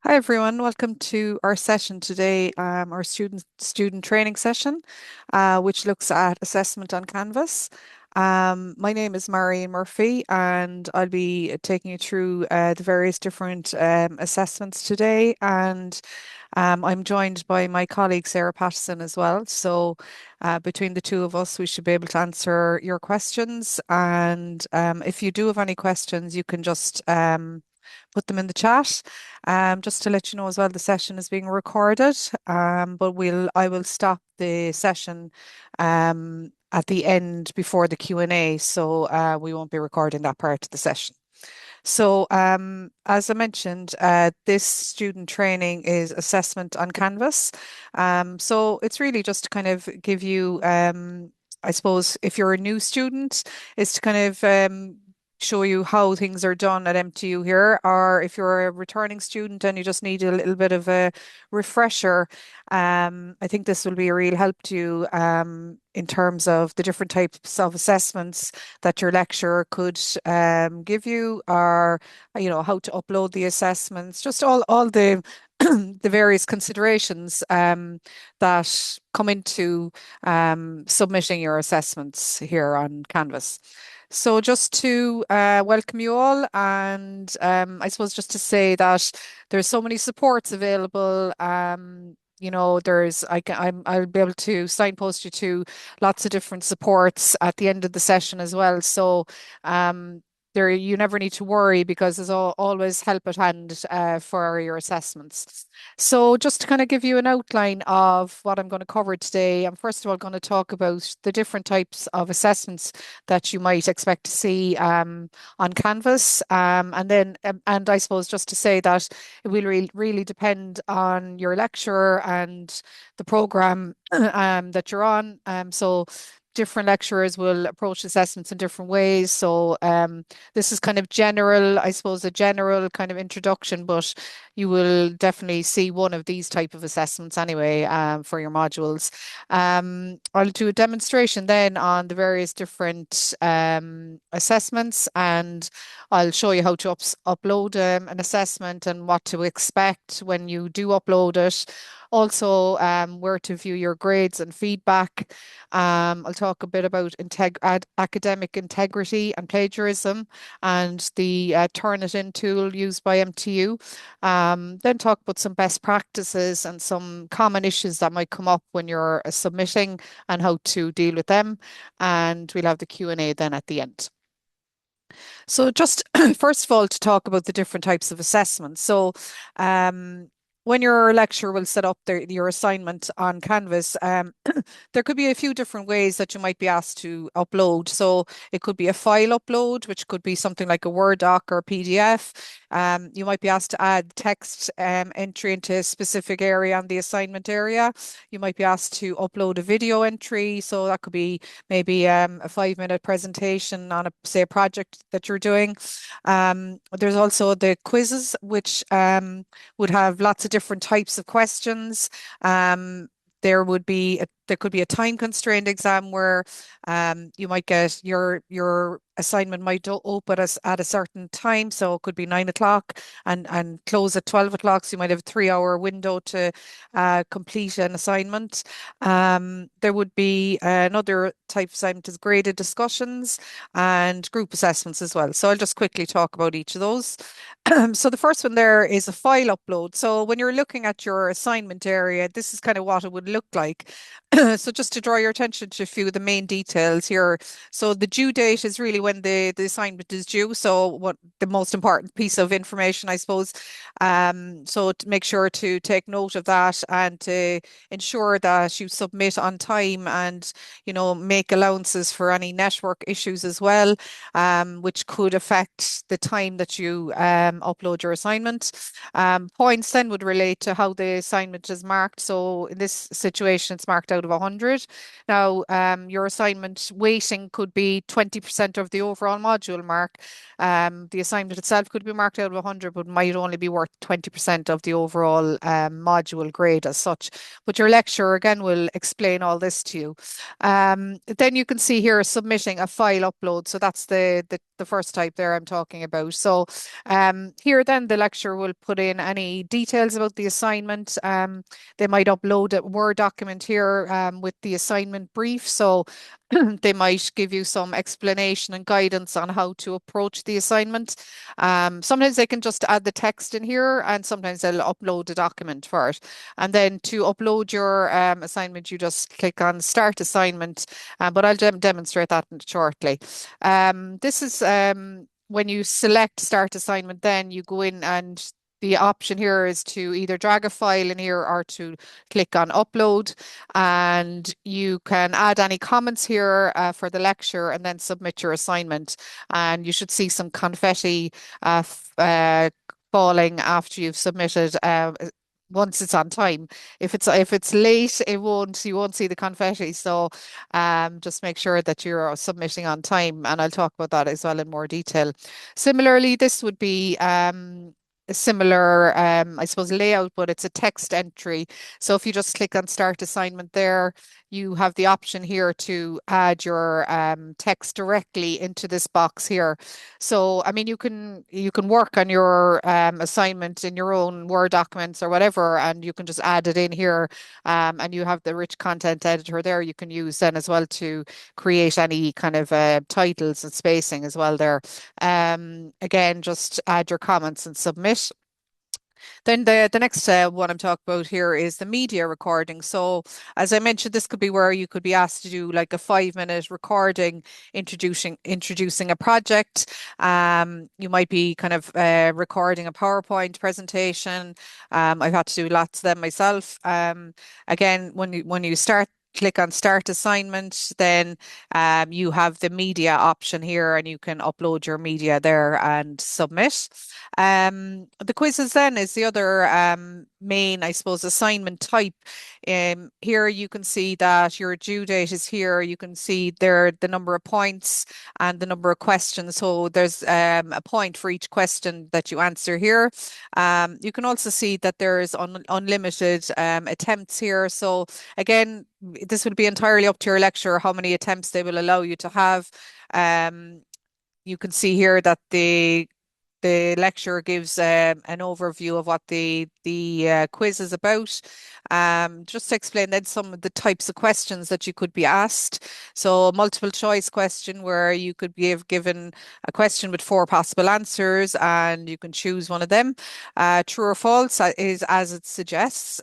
Hi everyone, welcome to our session today, our student training session, which looks at assessment on Canvas. My name is Marion Murphy, and I'll be taking you through the various different assessments today. And I'm joined by my colleague Sarah Patterson as well. So between the two of us, we should be able to answer your questions. And if you do have any questions, you can just put them in the chat. Just to let you know as well, the session is being recorded, but I will stop the session at the end before the Q&A, so we won't be recording that part of the session. So, as I mentioned, this student training is assessment on Canvas. So it's really just to kind of give you, I suppose, if you're a new student, is to kind of show you how things are done at MTU here, or if you're a returning student and you just need a little bit of a refresher, I think this will be a real help to you in terms of the different types of assessments that your lecturer could give you, or how to upload the assessments, just all the the various considerations that come into submitting your assessments here on Canvas. So just to welcome you all, and I suppose just to say that there's so many supports available. I'll be able to signpost you to lots of different supports at the end of the session as well. So there you never need to worry because there's always help at hand for your assessments. So just to kind of give you an outline of what I'm going to cover today, I'm first of all going to talk about the different types of assessments that you might expect to see on Canvas. And I suppose just to say that it will really depend on your lecturer and the program that you're on. So different lecturers will approach assessments in different ways. So this is kind of general, I suppose, a general kind of introduction, but you will definitely see one of these type of assessments anyway for your modules. I'll do a demonstration then on the various different assessments, and I'll show you how to upload an assessment and what to expect when you do upload it. Also, where to view your grades and feedback. I'll talk a bit about academic integrity and plagiarism and the Turnitin tool used by MTU. Then talk about some best practices and some common issues that might come up when you're submitting and how to deal with them. And we'll have the Q&A then at the end. So just first of all, to talk about the different types of assessments. So when your lecturer will set up your assignment on Canvas, there could be a few different ways that you might be asked to upload. So it could be a file upload, which could be something like a Word doc or a PDF. You might be asked to add text entry into a specific area on the assignment area. You might be asked to upload a video entry. So that could be maybe a 5-minute presentation on say a project that you're doing. There's also the quizzes, which would have lots of different types of questions. There could be a time constrained exam where you might get your assignment might open us at a certain time, so it could be 9 o'clock and close at 12 o'clock. So you might have a 3 hour window to complete an assignment. There would be another type of assignment is graded discussions and group assessments as well. So I'll just quickly talk about each of those. So the first one there is a file upload. So when you're looking at your assignment area, this is kind of what it would look like. So just to draw your attention to a few of the main details here. So the due date is really when the assignment is due. So what the most important piece of information, I suppose. So to make sure to take note of that and to ensure that you submit on time and, make allowances for any network issues as well, which could affect the time that you upload your assignment. Points then would relate to how the assignment is marked. So in this situation, it's marked out out of 100. Now, your assignment weighting could be 20% of the overall module mark. The assignment itself could be marked out of 100, but might only be worth 20% of the overall module grade as such. But your lecturer again will explain all this to you. Then you can see here submitting a file upload. So that's the first type there I'm talking about. So here then the lecturer will put in any details about the assignment. They might upload a Word document here with the assignment brief. So they might give you some explanation and guidance on how to approach the assignment. Sometimes they can just add the text in here, and sometimes they'll upload a document for it. And then to upload your assignment, you just click on Start Assignment, but I'll demonstrate that shortly. This is when you select Start Assignment, then you go in and the option here is to either drag a file in here or to click on Upload, and you can add any comments here for the lecture and then submit your assignment. And you should see some confetti falling after you've submitted. Once it's on time. If it's late, you won't see the confetti. So just make sure that you're submitting on time, and I'll talk about that as well in more detail. Similarly, this would be a similar, I suppose, layout, but it's a text entry. So if you just click on Start Assignment there, you have the option here to add your text directly into this box here. So I mean, you can work on your assignment in your own Word documents or whatever, and you can just add it in here, and you have the rich content editor there you can use then as well to create any kind of titles and spacing as well there. Again, just add your comments and submit. Then the next one I'm talking about here is the media recording. So as I mentioned, this could be where you could be asked to do like a 5-minute recording introducing a project. You might be kind of recording a PowerPoint presentation. I've had to do lots of them myself. Again, when you click on Start Assignment, then you have the media option here, and you can upload your media there and submit. The quizzes then is the other main, I suppose, assignment type. Here you can see that your due date is here. You can see there the number of points and the number of questions. So there's a point for each question that you answer here. You can also see that there's unlimited attempts here. So again, this would be entirely up to your lecturer how many attempts they will allow you to have. You can see here that the lecturer gives an overview of what the quiz is about. Just to explain then some of the types of questions that you could be asked. So a multiple choice question where you could be given a question with 4 possible answers and you can choose one of them. True or false is as it suggests.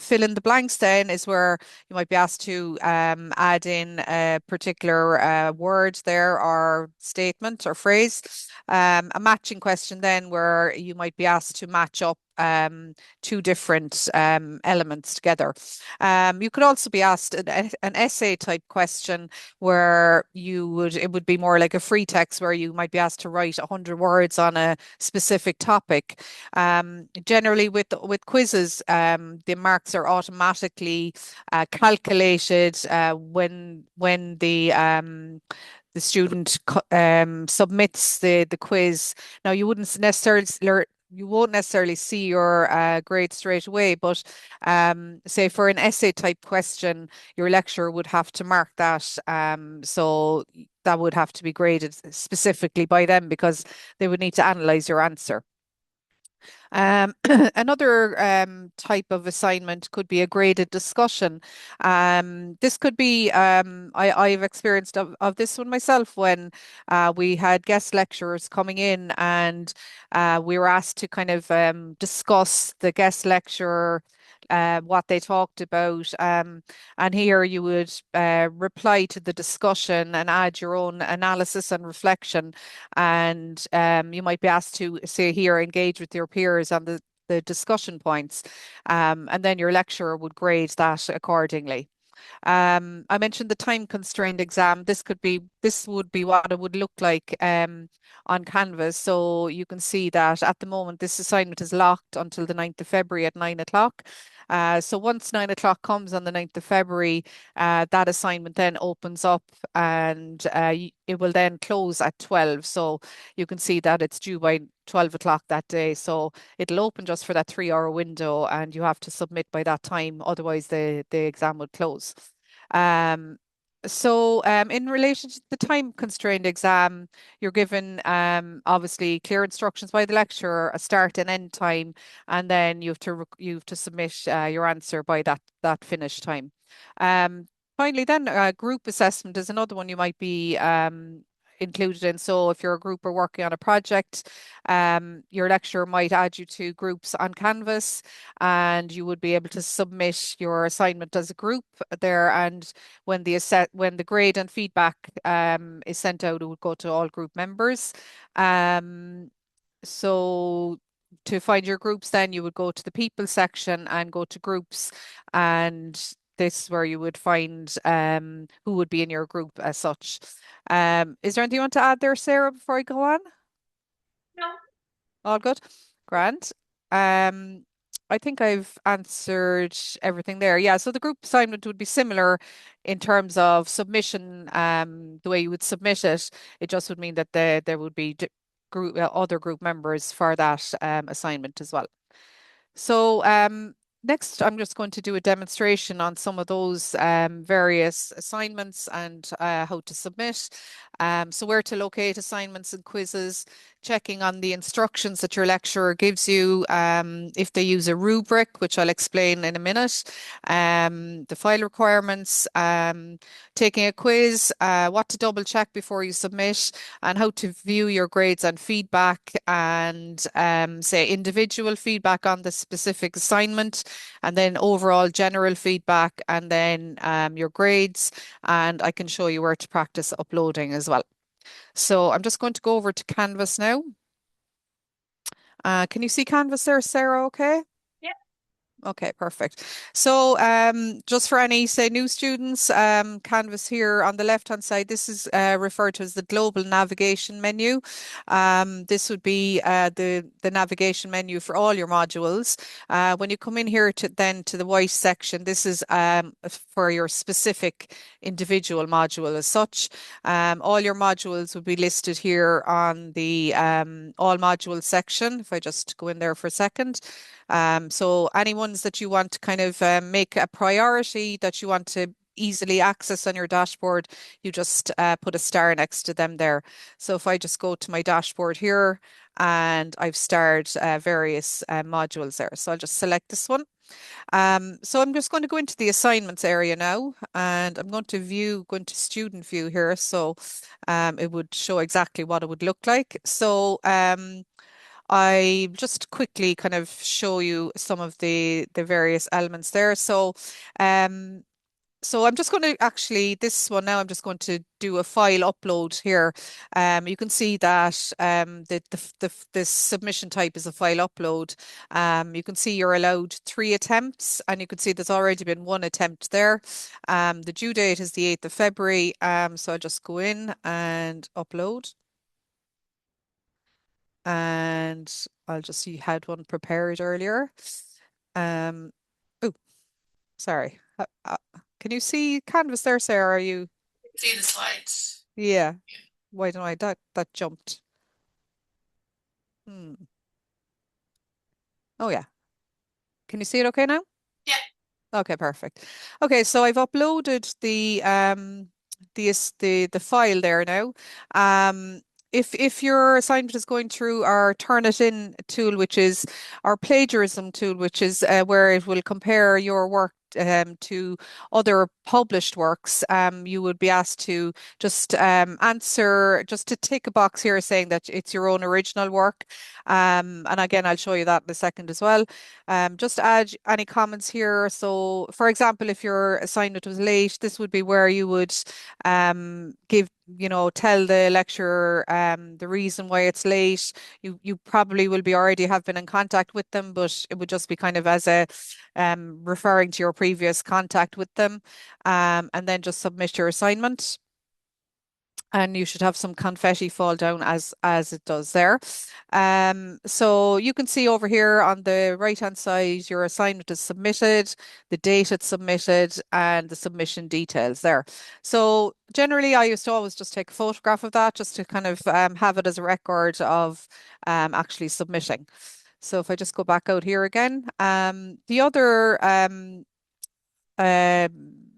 Fill in the blanks then is where you might be asked to add in a particular word there or statement or phrase. A matching question then where you might be asked to match up 2 different elements together. You could also be asked an essay type question where it would be more like a free text where you might be asked to write 100 words on a specific topic. Generally with quizzes, the marks are automatically calculated when the student submits the quiz. Now, you won't necessarily see your grade straight away, but say for an essay type question, your lecturer would have to mark that. So that would have to be graded specifically by them because they would need to analyze your answer. Another type of assignment could be a graded discussion. This could be, I've experienced of this one myself when we had guest lecturers coming in and we were asked to kind of discuss the guest lecturer, what they talked about. And here you would reply to the discussion and add your own analysis and reflection. And you might be asked to, say here, engage with your peers on the discussion points. And then your lecturer would grade that accordingly. I mentioned the time constrained exam. This would be what it would look like on Canvas. So you can see that at the moment this assignment is locked until the 9th of February at 9 o'clock. So once 9 o'clock comes on the 9th of February, that assignment then opens up and it will then close at 12. So you can see that it's due by 12 o'clock that day. So it'll open just for that 3 hour window and you have to submit by that time. Otherwise, the exam would close. Um, in relation to the time constrained exam, you're given obviously clear instructions by the lecturer, a start and end time, and then you have to submit your answer by that finish time. Finally, then group assessment is another one you might be included in. So if you're a group or working on a project, your lecturer might add you to groups on Canvas, and you would be able to submit your assignment as a group there. And when the grade and feedback is sent out, it would go to all group members. Um, so to find your groups, then you would go to the people section and go to groups, and this is where you would find who would be in your group as such. Is there anything you want to add there, Sarah, before I go on? No. All good? Grant. Um, I think I've answered everything there. Yeah, so the group assignment would be similar in terms of submission, the way you would submit it. It just would mean that there would be other group members for that assignment as well. So next, I'm just going to do a demonstration on some of those various assignments and how to submit. So where to locate assignments and quizzes, checking on the instructions that your lecturer gives you, if they use a rubric, which I'll explain in a minute, the file requirements, taking a quiz, what to double check before you submit, and how to view your grades and feedback, and say individual feedback on the specific assignment, and then overall general feedback, and then your grades. And I can show you where to practice uploading as well. So I'm just going to go over to Canvas now. Can you see Canvas there, Sarah? Okay. Yeah. Okay, perfect. So just for any, say, new students, Canvas here on the left-hand side, this is referred to as the global navigation menu. This would be the navigation menu for all your modules. When you come in here to the white section, this is for your specific individual module as such. All your modules would be listed here on the all modules section. If I just go in there for a second. So any ones that you want to kind of make a priority that you want to easily access on your dashboard, you just put a star next to them there. So if I just go to my dashboard here and I've starred various modules there. So I'll just select this one. So I'm just going to go into the assignments area now, and I'm going to go into student view here. So it would show exactly what it would look like. So I just quickly kind of show you some of the various elements there. Um, so I'm just going to actually this one now. I'm just going to do a file upload here. You can see that the submission type is a file upload. You can see you're allowed 3 attempts, and you can see there's already been 1 attempt there. The due date is the 8th of February. So I'll just go in and upload. And I'll just see you had one prepared earlier. Um, oh, sorry. Can you see Canvas there, Sarah? Are you? See the slides. Yeah. Why don't I? That jumped. Hmm. Oh yeah. Can you see it okay now? Yeah. Okay, perfect. Okay, so I've uploaded the file there now. If your assignment is going through our Turnitin tool, which is our plagiarism tool, which is where it will compare your work to other published works, you would be asked to just just to tick a box here saying that it's your own original work. And again, I'll show you that in a second as well. Just add any comments here. So, for example, if your assignment was late, this would be where you would tell the lecturer the reason why it's late. You probably will be already have been in contact with them, but it would just be kind of as a referring to your previous contact with them, and then just submit your assignment. and you should have some confetti fall down as it does there. So you can see over here on the right hand side, your assignment is submitted, the date it's submitted, and the submission details there. So generally, I used to always just take a photograph of that just to kind of have it as a record of actually submitting. So if I just go back out here again, the other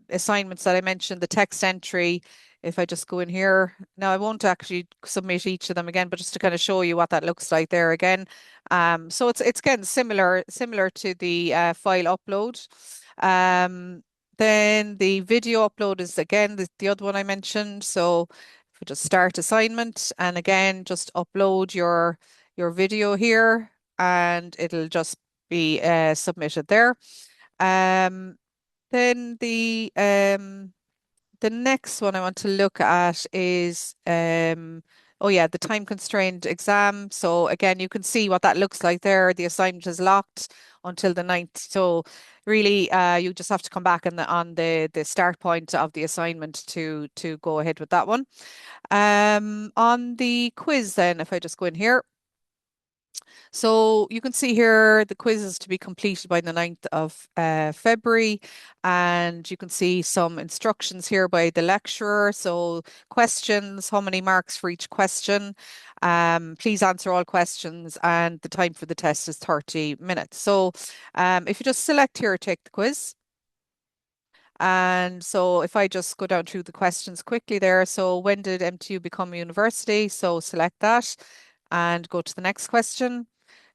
assignments that I mentioned, the text entry, if I just go in here, now I won't actually submit each of them again, but just to kind of show you what that looks like there again. So it's again similar to the file upload. Then the video upload is again the other one I mentioned. So if we just start assignment and again just upload your video here and it'll just be submitted there. Um, then the next one I want to look at is oh yeah, the time constrained exam. So again, you can see what that looks like there. The assignment is locked until the 9th. So really you just have to come back on the start point of the assignment to go ahead with that one. On the quiz then, if I just go in here. So you can see here the quiz is to be completed by the 9th of February, and you can see some instructions here by the lecturer. So questions, how many marks for each question? Please answer all questions, and the time for the test is 30 minutes. So if you just select here, take the quiz. And so if I just go down through the questions quickly there, so when did MTU become a university? So select that and go to the next question.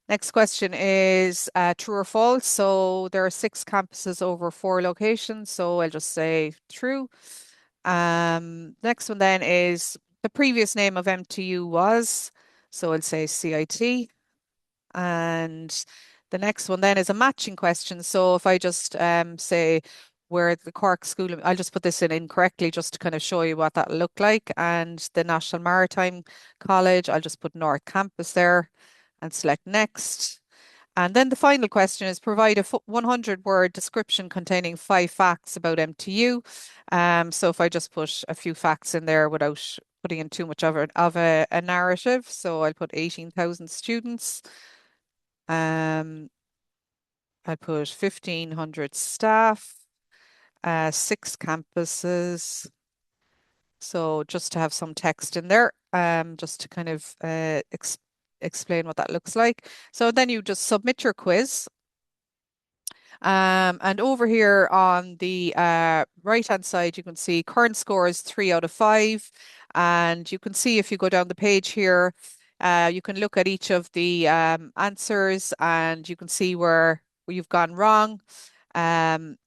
Next question is true or false. So there are 6 campuses over 4 locations. So I'll just say true. Next one then is the previous name of MTU was. So I'll say CIT. And the next one then is a matching question. So if I just say where the Cork School, I'll just put this in incorrectly just to kind of show you what that looked like. And the National Maritime College, I'll just put North Campus there and select next. And then the final question is provide a 100-word description containing 5 facts about MTU. So if I just put a few facts in there without putting in too much of a narrative, so I'll put 18,000 students. I put 1,500 staff, 6 campuses. So just to have some text in there, just to kind of explain what that looks like. So then you just submit your quiz. And over here on the right-hand side, you can see current score is 3 out of 5. And you can see if you go down the page here, you can look at each of the answers and you can see where you've gone wrong. Um,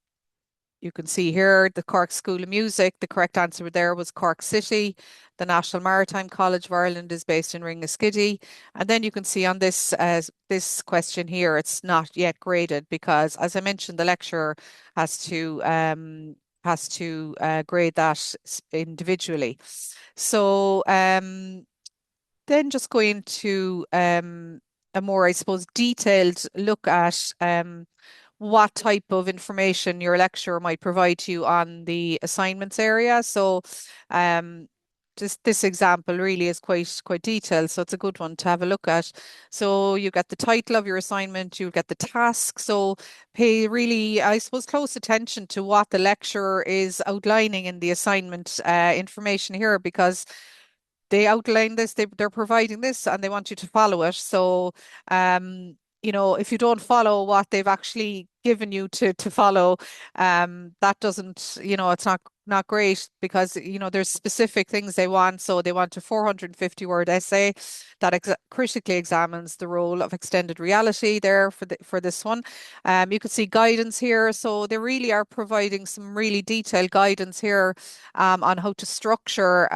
you can see here the Cork School of Music. The correct answer there was Cork City. The National Maritime College of Ireland is based in Ringaskiddy. And then you can see on this question here, it's not yet graded because, as I mentioned, the lecturer has to grade that individually. So then just going to a more, I suppose, detailed look at what type of information your lecturer might provide to you on the assignments area. So just this example really is quite detailed, so it's a good one to have a look at. So you get the title of your assignment, you get the task. So pay really, I suppose, close attention to what the lecturer is outlining in the assignment information here because they outline this, they're providing this and they want you to follow it. So, if you don't follow what they've actually given you to follow, that doesn't, it's not great because, there's specific things they want. So they want a 450-word essay that critically examines the role of extended reality there for this one. You can see guidance here. So they really are providing some really detailed guidance here on how to structure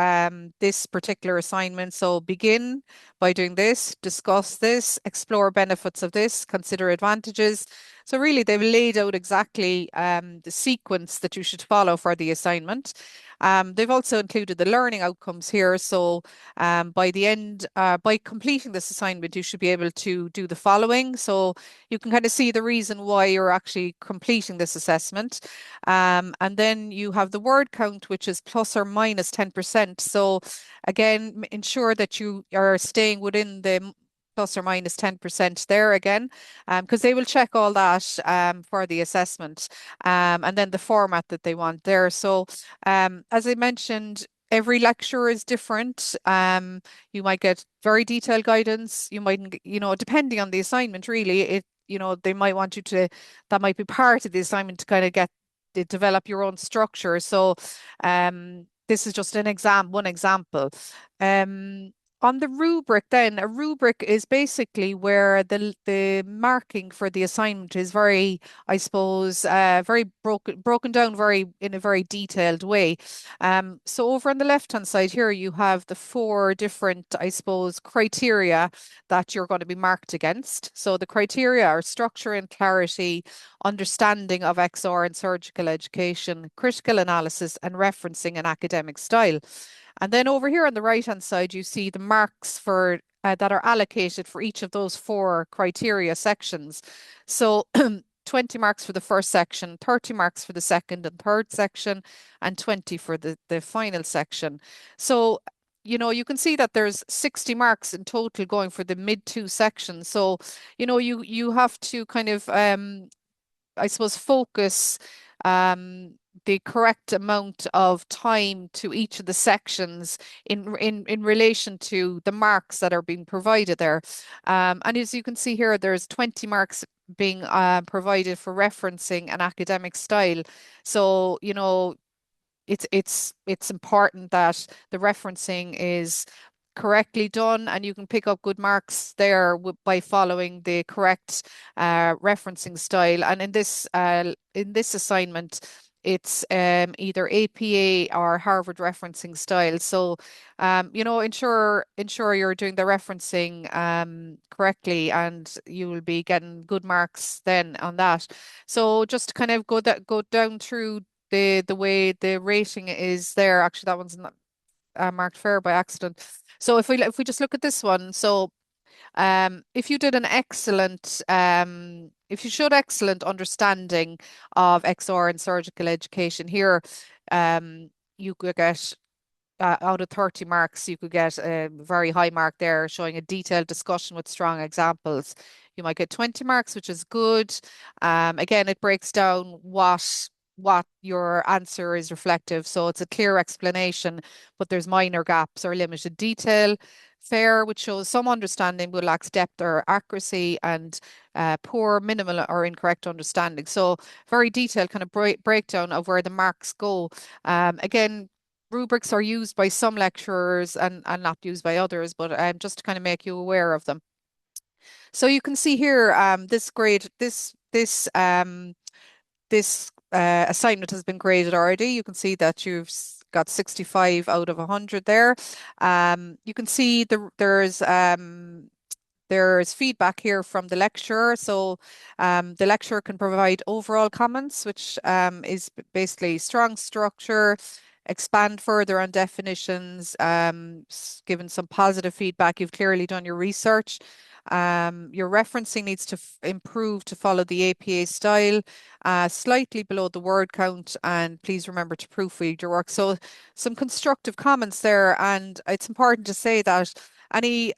this particular assignment. So begin by doing this, discuss this, explore benefits of this, consider advantages. So really, they've laid out exactly the sequence that you should follow for the assignment. They've also included the learning outcomes here. So by the end, by completing this assignment, you should be able to do the following. So you can kind of see the reason why you're actually completing this assessment. And then you have the word count, which is plus or minus 10%. So again, ensure that you are staying within the plus or minus 10% there again, because they will check all that for the assessment, and then the format that they want there. So as I mentioned, every lecture is different. You might get very detailed guidance. You might, depending on the assignment, really, they might want you to, that might be part of the assignment to kind of develop your own structure. So, this is just one example. Um, on the rubric, then a rubric is basically where the marking for the assignment is very, I suppose, very broken down very in a very detailed way. So over on the left-hand side here, you have the four different, I suppose, criteria that you're going to be marked against. So the criteria are structure and clarity, understanding of XR and surgical education, critical analysis, and referencing and academic style. And then over here on the right-hand side, you see the marks for that are allocated for each of those four criteria sections. So 20 marks for the first section, 30 marks for the second and third section, and 20 for the final section. So, you can see that there's 60 marks in total going for the mid two sections. So, you have to kind of I suppose, focus the correct amount of time to each of the sections in relation to the marks that are being provided there. And as you can see here, there's 20 marks being provided for referencing an academic style. So, it's important that the referencing is correctly done, and you can pick up good marks there by following the correct referencing style. And in this assignment, it's either APA or Harvard referencing style. So, ensure you're doing the referencing correctly, and you will be getting good marks then on that. So just to kind of go down through the way the rating is there. Actually, that one's not marked fair by accident. So if we just look at this one, so if you did an excellent if you showed excellent understanding of XR and surgical education here, you could get out of 30 marks, you could get a very high mark there, showing a detailed discussion with strong examples. You might get 20 marks, which is good. Again, it breaks down what your answer is reflective. So it's a clear explanation, but there's minor gaps or limited detail. Fair, which shows some understanding but lacks depth or accuracy, and poor, minimal, or incorrect understanding. So very detailed kind of breakdown of where the marks go. Again, rubrics are used by some lecturers and not used by others, but just to kind of make you aware of them. So you can see here, this grade, this assignment has been graded already. You can see that you've got 65 out of 100 there. You can see there's feedback here from the lecturer. So the lecturer can provide overall comments, which is basically strong structure, expand further on definitions, given some positive feedback. You've clearly done your research. Your referencing needs to improve to follow the APA style, slightly below the word count, and please remember to proofread your work. So some constructive comments there, and it's important to say that any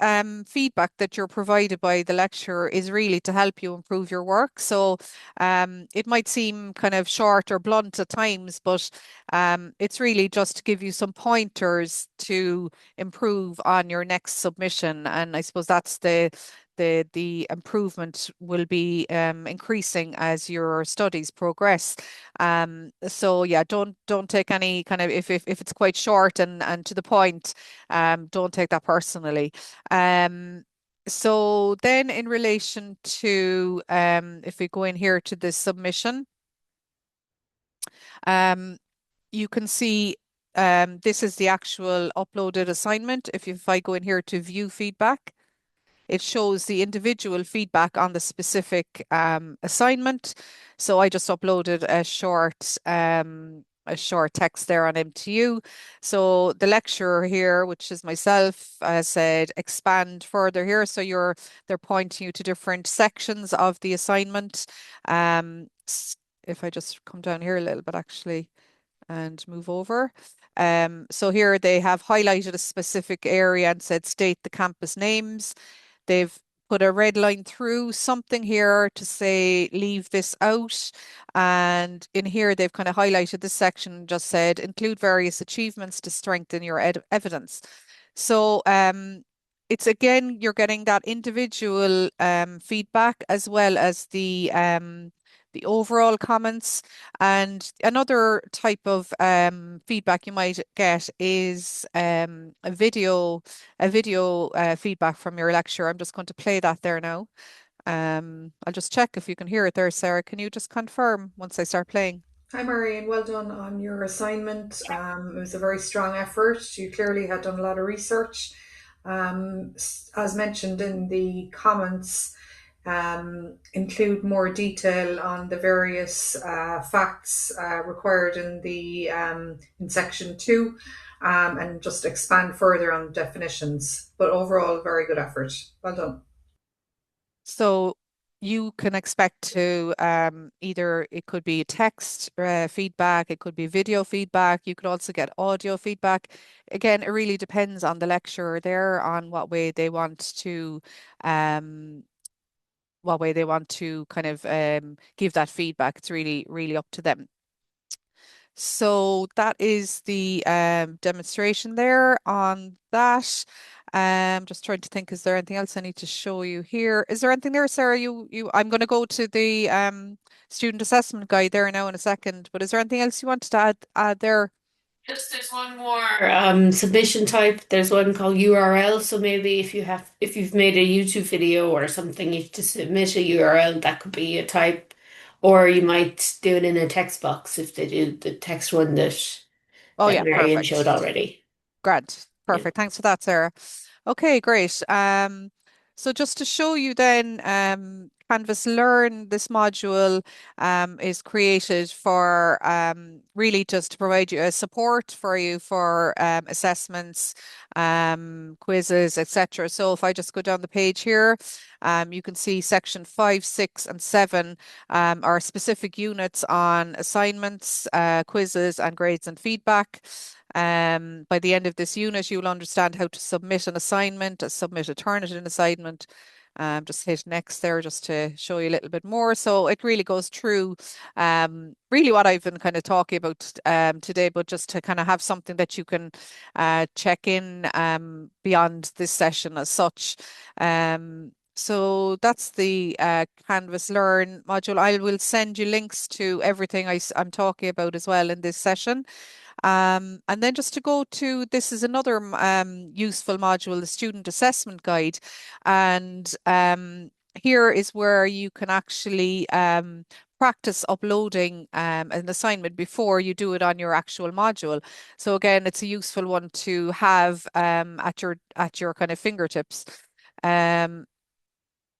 feedback that you're provided by the lecturer is really to help you improve your work. So it might seem kind of short or blunt at times, but it's really just to give you some pointers to improve on your next submission. And I suppose that's the improvement will be increasing as your studies progress. So yeah, don't take any kind of if it's quite short and to the point, don't take that personally. So then in relation to if we go in here to the submission, um, you can see this is the actual uploaded assignment. If I go in here to view feedback, it shows the individual feedback on the specific assignment. So I just uploaded a short text there on MTU. So the lecturer here, which is myself, said expand further here. So they're pointing you to different sections of the assignment. If I just come down here a little bit actually and move over. So here they have highlighted a specific area and said state the campus names. They've put a red line through something here to say leave this out. And in here, they've kind of highlighted this section and just said include various achievements to strengthen your evidence. So it's again, you're getting that individual feedback as well as the overall comments. And another type of feedback you might get is a video feedback from your lecturer. I'm just going to play that there now. I'll just check if you can hear it there, Sarah. Can you just confirm once I start playing? Hi, Marion. Well done on your assignment. It was a very strong effort. You clearly had done a lot of research. As mentioned in the comments, include more detail on the various facts required in section two, and just expand further on definitions. But overall, very good effort. Well done. So you can expect to either it could be text feedback, it could be video feedback, you could also get audio feedback. Again, it really depends on the lecturer there on um, what way they want to kind of give that feedback. It's really, really up to them. So that is the demonstration there on that. Just trying to think, is there anything else I need to show you here? Is there anything there, Sarah? I'm going to go to the student assessment guide there now in a second, but is there anything else you wanted to add there? Just there's one more submission type. There's one called URL. So maybe if you've made a YouTube video or something, you have to submit a URL, that could be a type. Or you might do it in a text box if they do the text one Oh that yeah, Marion showed perfect. already. Grant. Yeah. Perfect. Thanks for that, Sarah. Okay, great. So just to show you then, Canvas Learn, this module is created for really just to provide you a support for you for assessments, quizzes, etc. So if I just go down the page here, you can see section 5, 6, and 7 are specific units on assignments, quizzes, and grades and feedback. By the end of this unit, you'll understand how to submit an assignment, submit a Turnitin assignment. Just hit next there just to show you a little bit more. So it really goes through really what I've been kind of talking about today, but just to kind of have something that you can check in beyond this session as such. So that's the Canvas Learn module. I will send you links to everything I'm talking about as well in this session. And then just to go to, this is another useful module, the Student Assessment Guide. And here is where you can actually practice uploading an assignment before you do it on your actual module. So again, it's a useful one to have at your kind of fingertips. Um,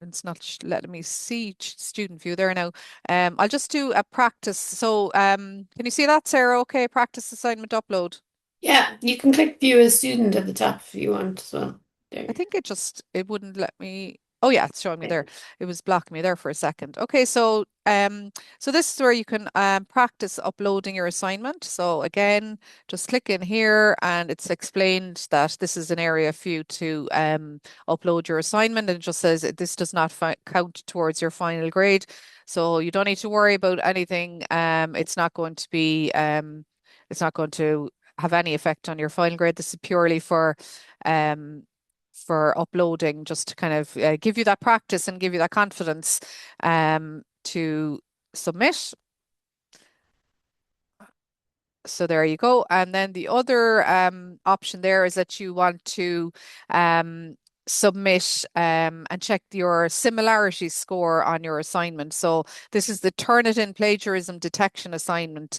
it's not letting me see student view there now. I'll just do a practice. So can you see that, Sarah? Okay, practice assignment upload. Yeah, you can click view as student at the top if you want as well. I There. think it wouldn't let me. Oh yeah, it's showing me Yeah. there. It was blocking me there for a second. Okay, so this is where you can practice uploading your assignment. So again, just click in here and it's explained that this is an area for you to upload your assignment, and it just says that this does not count towards your final grade. So you don't need to worry about anything. It's not going to have any effect on your final grade. This is purely um for uploading, just to kind of give you that practice and give you that confidence to submit. So there you go. And then the other option there is that you want to submit and check your similarity score on your assignment. So this is the Turnitin plagiarism detection assignment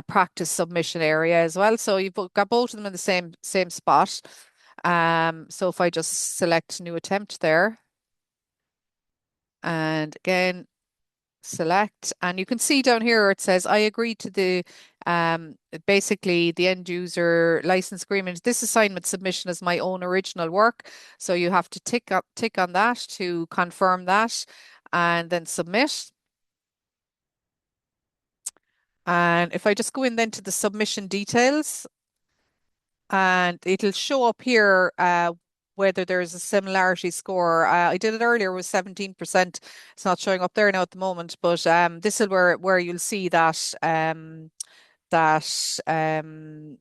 practice submission area as well. So you've got both of them in the same spot. So if I just select new attempt there, And again, select, and you can see down here it says I agree to the um basically the end user license agreement. This assignment submission is my own original work. So you have to tick on that to confirm that and then submit. And if I just go in then to the submission details, and it'll show up here whether there's a similarity score. I did it earlier, it was 17%. It's not showing up there now at the moment, but this is where you'll see that that um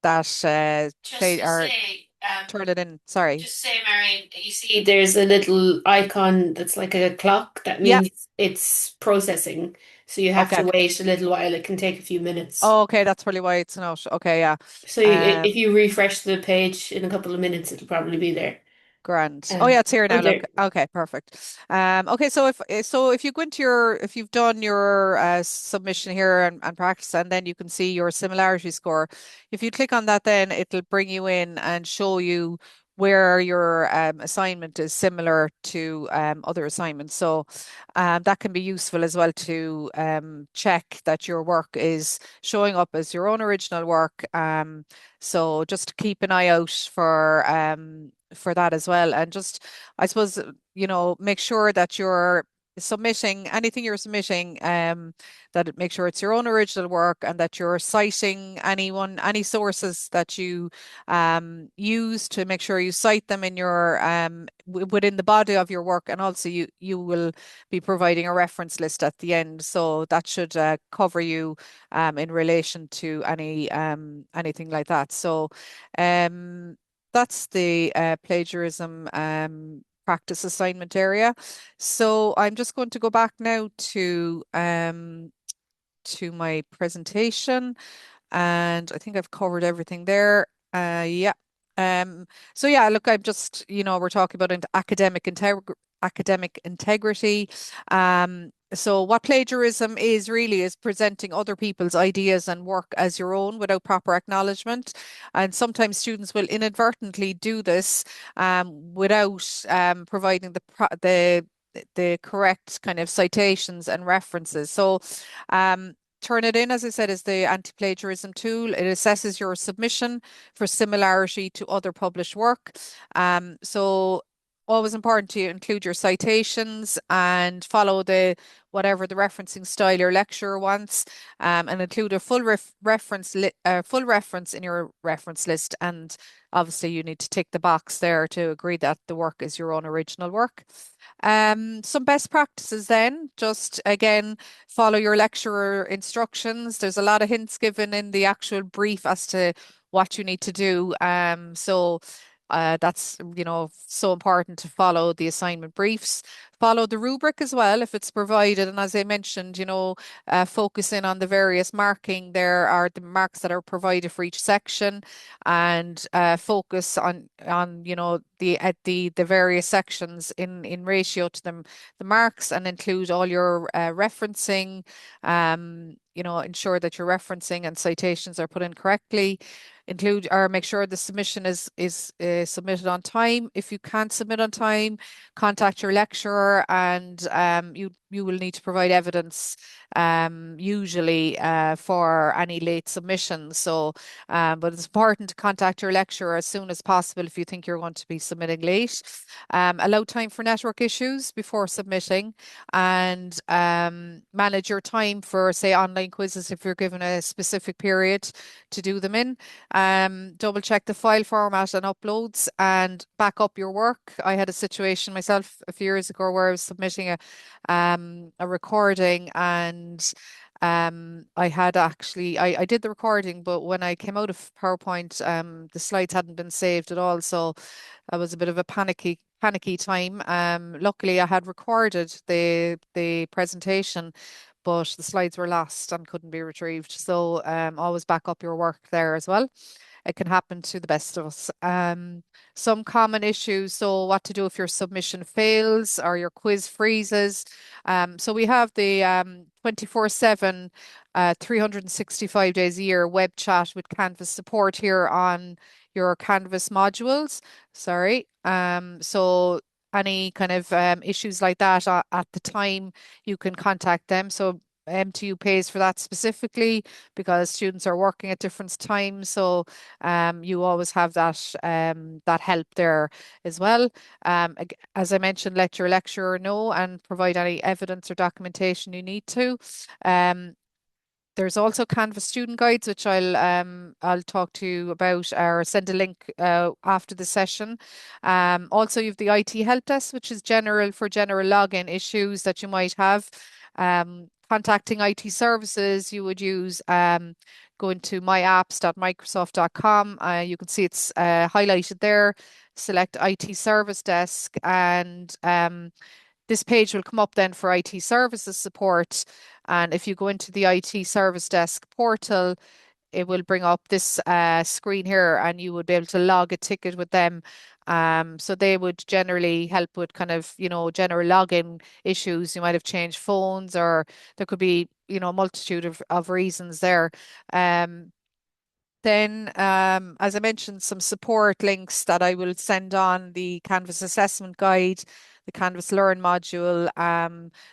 that Just play to or say, turn it in. Sorry. just say, Marion, you see there's a little icon that's like a clock. That Yeah. means it's processing. So you have Okay. to wait a little while. It can take a few minutes. Oh, okay, that's probably why it's not. Okay, yeah. So Um, if you refresh the page in a couple of minutes, it'll probably be there. Grand. Oh yeah, it's here Oh, now. Look. there. Okay, perfect. Okay, so if you go into if you've done your submission here and practice, and then you can see your similarity score. If you click on that, then it'll bring you in and show you where your assignment is similar to other assignments. So that can be useful as well to check that your work is showing up as your own original work. So just keep an eye out for that as well. And just, I suppose, make sure that you're submitting anything you're submitting, make sure it's your own original work and that you're citing any sources that you use, to make sure you cite them in your within the body of your work, and also you will be providing a reference list at the end. So that should cover you in relation to anything like that. So um that's the plagiarism practice assignment area. So I'm just going to go back now to my presentation, and I think I've covered everything there. Yeah. So yeah, look, I'm just, we're talking about academic integrity. So what plagiarism is really is presenting other people's ideas and work as your own without proper acknowledgement. And sometimes students will inadvertently do this without providing the correct kind of citations and references. So Turnitin, as I said, is the anti-plagiarism tool. It assesses your submission for similarity to other published work. So always important to include your citations and follow whatever the referencing style your lecturer wants, and include a full reference in your reference list. And obviously, you need to tick the box there to agree that the work is your own original work. Some best practices then, just again, follow your lecturer instructions. There's a lot of hints given in the actual brief as to what you need to do. That's, so important to follow the assignment briefs. Follow the rubric as well if it's provided. And as I mentioned, focus in on the various marking. There are the marks that are provided for each section, and focus on the various sections in ratio to them the marks, and include all your referencing. Ensure that your referencing and citations are put in correctly. Include or make sure the submission is submitted on time. If you can't submit on time, contact your lecturer, and you will need to provide evidence, usually for any late submissions. So, but it's important to contact your lecturer as soon as possible if you think you're going to be submitting late. Allow time for network issues before submitting, and manage your time for, say, online quizzes if you're given a specific period to do them in. Double check the file format and uploads, and back up your work. I had a situation myself a few years ago where I was submitting a recording, and I had actually I did the recording, but when I came out of PowerPoint, the slides hadn't been saved at all. So that was a bit of a panicky time. Luckily I had recorded the presentation, but the slides were lost and couldn't be retrieved. So always back up your work there as well. It can happen to the best of us. Some common issues. So what to do if your submission fails or your quiz freezes. So we have the 24/7, 365 days a year web chat with Canvas support here on your Canvas modules. Sorry. So any kind of issues like that at the time, you can contact them. So MTU pays for that specifically because students are working at different times. So you always have that help there as well. As I mentioned, let your lecturer know and provide any evidence or documentation you need to. Um, there's also Canvas student guides, which I'll talk to you about or send a link after the session. Also, you have the IT help desk, which is general login issues that you might have. Contacting IT services, you would use going to myapps.microsoft.com. You can see it's highlighted there. Select IT service desk, and this page will come up then for IT services support. And if you go into the IT service desk portal, it will bring up this screen here, and you would be able to log a ticket with them. So they would generally help with kind of, general login issues. You might have changed phones, or there could be, a multitude of reasons there. Then, as I mentioned, some support links that I will send on: the Canvas assessment guide, the Canvas Learn module,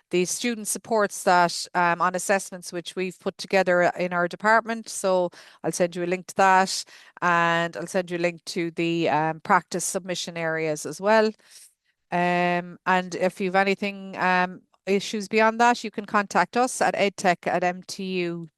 the student supports that on assessments which we've put together in our department. So I'll send you a link to that, and I'll send you a link to the practice submission areas as well. And if you've anything issues beyond that, you can contact us at edtech@mtu.ie.